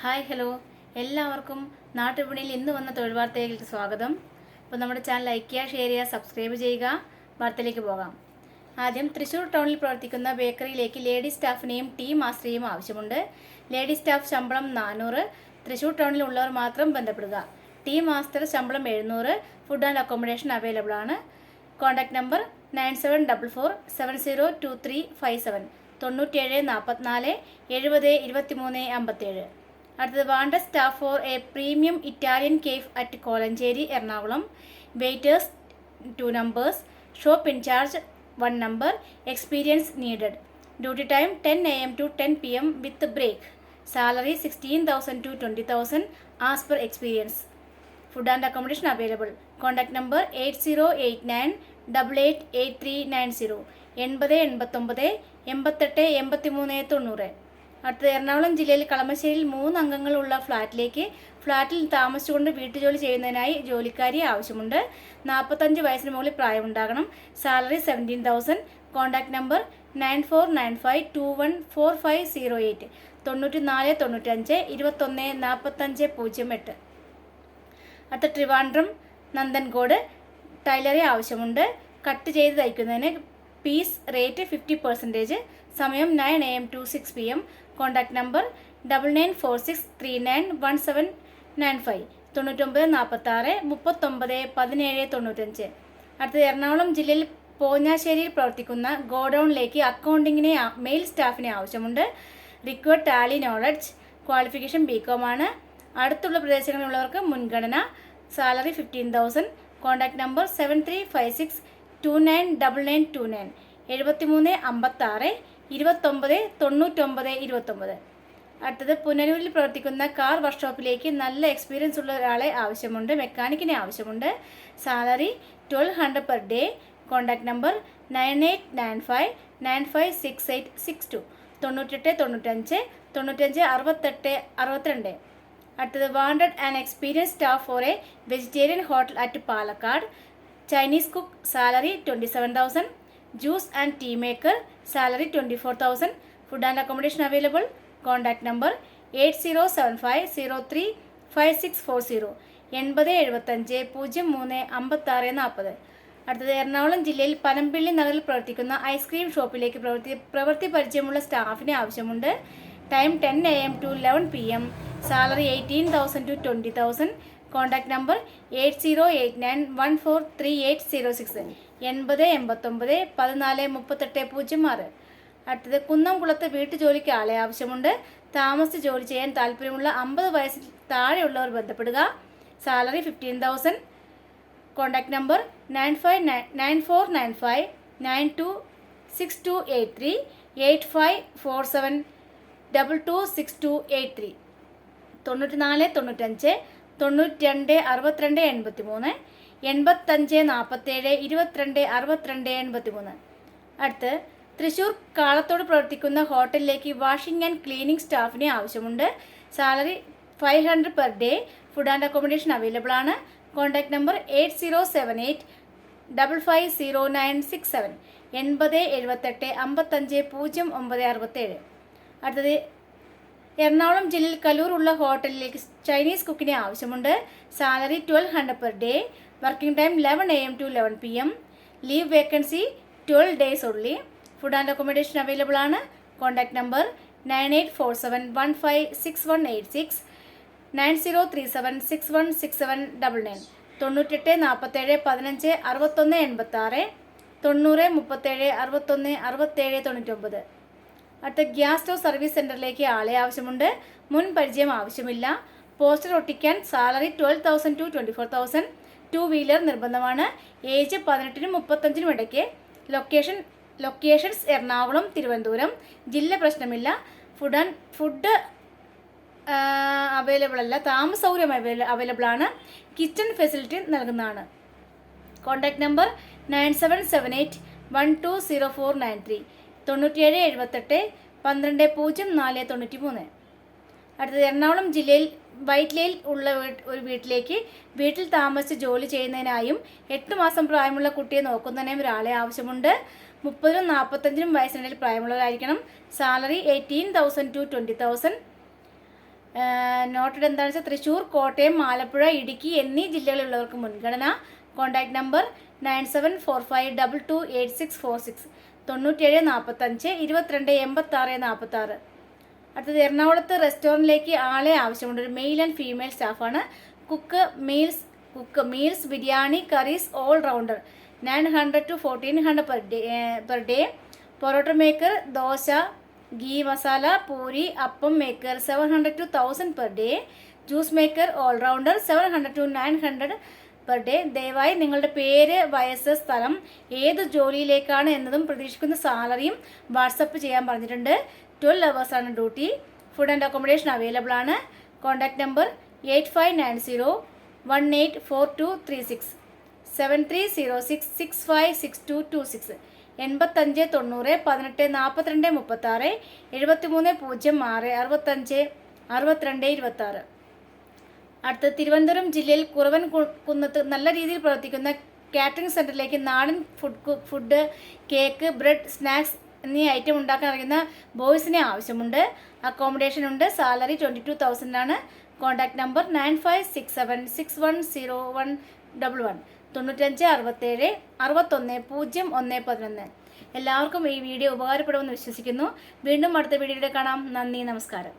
Hi hello എല്ലാവർക്കും നാട്ടുവിപണിയിൽ ഇന്ന് വന്ന തൊഴിൽ വാർത്തയിലേക്ക് സ്വാഗതം. അപ്പോൾ നമ്മുടെ ചാനൽ ലൈക്ക് ചെയ്യുക, ഷെയർ ചെയ്യുക, സബ്സ്ക്രൈബ് ചെയ്യുക. വാർത്തയിലേക്ക് പോകാം. ആദ്യം തൃശ്ശൂർ ടൗണിൽ പ്രവർത്തിക്കുന്ന ബേക്കറിയിലേക്ക് ലേഡി സ്റ്റാഫിനെയും ടീ മാസ്റ്ററെയും ആവശ്യമുണ്ട്. ലേഡി സ്റ്റാഫ് ശമ്പളം 400. തൃശ്ശൂർ ടൗണിൽ ഉള്ളവർ മാത്രം ബന്ധപ്പെടുക. ടീ മാസ്റ്റർ ശമ്പളം 700. ഫുഡ് ആൻഡ് അക്കോമഡേഷൻ അവൈലബിൾ ആണ്. Contact number 9744702357 9744 70 23 57. അടുത്തത് wanted staff for a premium Italian cafe at Kolenchery Ernakulam. Waiters 2 numbers. Shop incharge 1 number. Experience needed. Duty time 10 AM to 10 PM with break. Salary 16,000 to 20,000 as per experience. Food and accommodation available. Contact number 8089888390 8089 88 83 90. അടുത്തത് എറണാകുളം ജില്ലയിൽ കളമശ്ശേരിയിൽ 3 അംഗങ്ങളുള്ള ഫ്ലാറ്റിൽ താമസിച്ചുകൊണ്ട് വീട്ടുജോലി ചെയ്യുന്നതിനായി ജോലിക്കാരിയെ ആവശ്യമുണ്ട്. 45 വയസ്സിന് മുകളിൽ പ്രായമുണ്ടാകണം. Salary 17,000. Contact number 9495214508 9495 214508. അടുത്ത ട്രിവാൻഡ്രം നന്ദൻകോട് ടൈലറെ ആവശ്യമുണ്ട്. കട്ട് ചെയ്ത് തയ്ക്കുന്നതിന് പീസ് റേറ്റ് 50%. സമയം 9 AM to 6 PM. Contact number 9946391795 9946 39 17 95. അടുത്തത് എറണാകുളം ജില്ലയിൽ പോഞ്ഞാശ്ശേരിയിൽ പ്രവർത്തിക്കുന്ന ഗോഡൌണിലേക്ക് അക്കൗണ്ടിങ്ങിനെ മെയിൽ സ്റ്റാഫിനെ ആവശ്യമുണ്ട്. Required Tally knowledge. Qualification BCom ആണ്. അടുത്തുള്ള പ്രദേശങ്ങളിലുള്ളവർക്ക് മുൻഗണന. സാലറി 15,000. Contact number 7356299929 7356 29 99 29. അടുത്തത് പുനലൂരിൽ പ്രവർത്തിക്കുന്ന കാർ വർക്ക്ഷോപ്പിലേക്ക് നല്ല എക്സ്പീരിയൻസ് ഉള്ള ഒരാളെ ആവശ്യമുണ്ട്. മെക്കാനിക്കിനെ ആവശ്യമുണ്ട്. Salary 1200 per day. Contact number 9895956862 98 95 95 68 62. അടുത്തത് wanted and experience staff for a vegetarian hotel at Palakkad. Chinese cook. Salary 27,000. Juice and tea maker. Salary 24,000. Food and accommodation available. Contact number 8075035640 8075 03 56 40. അടുത്തത് എറണാകുളം ജില്ലയിൽ പനമ്പിള്ളി നഗറിൽ പ്രവർത്തിക്കുന്ന ഐസ്ക്രീം ഷോപ്പിലേക്ക് പ്രവൃത്തി പരിചയമുള്ള സ്റ്റാഫിനെ ആവശ്യമുണ്ട്. Time 10 AM to 11 PM. Salary 18,000 to 20,000. Contact number 8089143806 8089 14 38 06. അടുത്തത് കുന്നംകുളത്ത് വീട്ടുജോലിക്ക് ആളെ ആവശ്യമുണ്ട്. താമസിച്ച് ജോലി ചെയ്യാൻ താല്പര്യമുള്ള 50 വയസ്സിൽ താഴെയുള്ളവർ ബന്ധപ്പെടുക. സാലറി 15,000. Contact number 9495 926283 8547 226283 94 95 92 62 83 85 47 22 62 83. അടുത്ത് തൃശ്ശൂർ കാളത്തോട് പ്രവർത്തിക്കുന്ന ഹോട്ടലിലേക്ക് വാഷിംഗ് ആൻഡ് ക്ലീനിങ് സ്റ്റാഫിനെ ആവശ്യമുണ്ട്. Salary 500 per day. Food and accommodation available ആണ്. Contact number 8078 550967 80 78 55 0967. അടുത്തത് എറണാകുളം ജില്ലയിൽ കലൂറുള്ള ഹോട്ടലിലേക്ക് ചൈനീസ് കുക്കിനെ ആവശ്യമുണ്ട്. Salary 1200 per day. Working time 11 AM to 11 PM. Leave vacancy 12 days only. Food and accommodation available ആണ്. Contact number 9847156186 9037616799 98 47 15 61 86 90 37 61 67 99. അടുത്ത ഗ്യാസ് സ്റ്റവ് സർവീസ് സെൻ്ററിലേക്ക് ആളെ ആവശ്യമുണ്ട്. മുൻ പരിചയം ആവശ്യമില്ല. പോസ്റ്റർ ഒട്ടിക്കാൻ. Salary 12,000 to 24,000. 2 വീലർ നിർബന്ധമാണ്. ഏജ് 18 35 ഇടയ്ക്ക്. ലൊക്കേഷൻസ് എറണാകുളം, തിരുവനന്തപുരം. ജില്ല പ്രശ്നമില്ല. ഫുഡ് അവൈലബിൾ അല്ല. താമസ സൗകര്യം അവൈലബിൾ ആണ്. കിച്ചൺ ഫെസിലിറ്റി നൽകുന്നതാണ്. Contact number 9778 120493 97 78 12 04 93. അടുത്തത് എറണാകുളം ജില്ലയിൽ വൈറ്റ്ലയിൽ ഉള്ള ഒരു വീട്ടിൽ താമസിച്ച് ജോലി ചെയ്യുന്നതിനായും 8 മാസം പ്രായമുള്ള കുട്ടിയെ നോക്കുന്നതിനും ഒരാളെ ആവശ്യമുണ്ട്. 30 45 വയസ്സിനിടയിൽ പ്രായമുള്ളവരായിരിക്കണം. Salary 18,000 to 20,000. നോട്ടഡ് എന്താണെന്ന് വെച്ചാൽ തൃശ്ശൂർ, കോട്ടയം, ആലപ്പുഴ, ഇടുക്കി എന്നീ ജില്ലകളിലുള്ളവർക്ക് മുൻഗണന. Contact number 9745228646 9745 228646. അടുത്തത് എറണാകുളത്ത് റെസ്റ്റോറൻറ്റിലേക്ക് ആളെ ആവശ്യമുണ്ട്. ഒരു മെയിൽ ആൻഡ് ഫീമെയിൽ സ്റ്റാഫാണ്. Cook meals biryani curries all rounder 900 to 1400 per day. Parotta maker, dosa, ghee masala, puri, appam maker 700 to 1000 per day. Juice maker all rounder 700 to 900 per day. ദയവായി നിങ്ങളുടെ പേര്, വയസ്സ്, സ്ഥലം, ഏത് ജോലിയിലേക്കാണ് എന്നതും പ്രതീക്ഷിക്കുന്ന സാലറിയും വാട്സപ്പ് ചെയ്യാൻ പറഞ്ഞിട്ടുണ്ട്. 12 hours ആണ് duty. Food and accommodation available ആണ്. Contact number 8590184236 7306656226 8590 18 42 36 7306 65 62 26. അടുത്ത തിരുവനന്തപുരം ജില്ലയിൽ കുറവൻ കുന്നത്ത് നല്ല രീതിയിൽ പ്രവർത്തിക്കുന്ന കാറ്ററിംഗ് സെൻ്ററിലേക്ക് നാടൻ ഫുഡ്, കേക്ക്, ബ്രെഡ്, സ്നാക്സ് എന്നീ ഐറ്റം ഉണ്ടാക്കാൻ അറിയുന്ന ബോയ്സിനെ ആവശ്യമുണ്ട്. അക്കോമഡേഷൻ ഉണ്ട്. സാലറി 22,000 ആണ്. Contact number 9567610111 95 67 61 0111. എല്ലാവർക്കും ഈ വീഡിയോ ഉപകാരപ്പെടുമെന്ന് വിശ്വസിക്കുന്നു. വീണ്ടും അടുത്ത വീഡിയോയിൽ കാണാം. നന്ദി, നമസ്കാരം.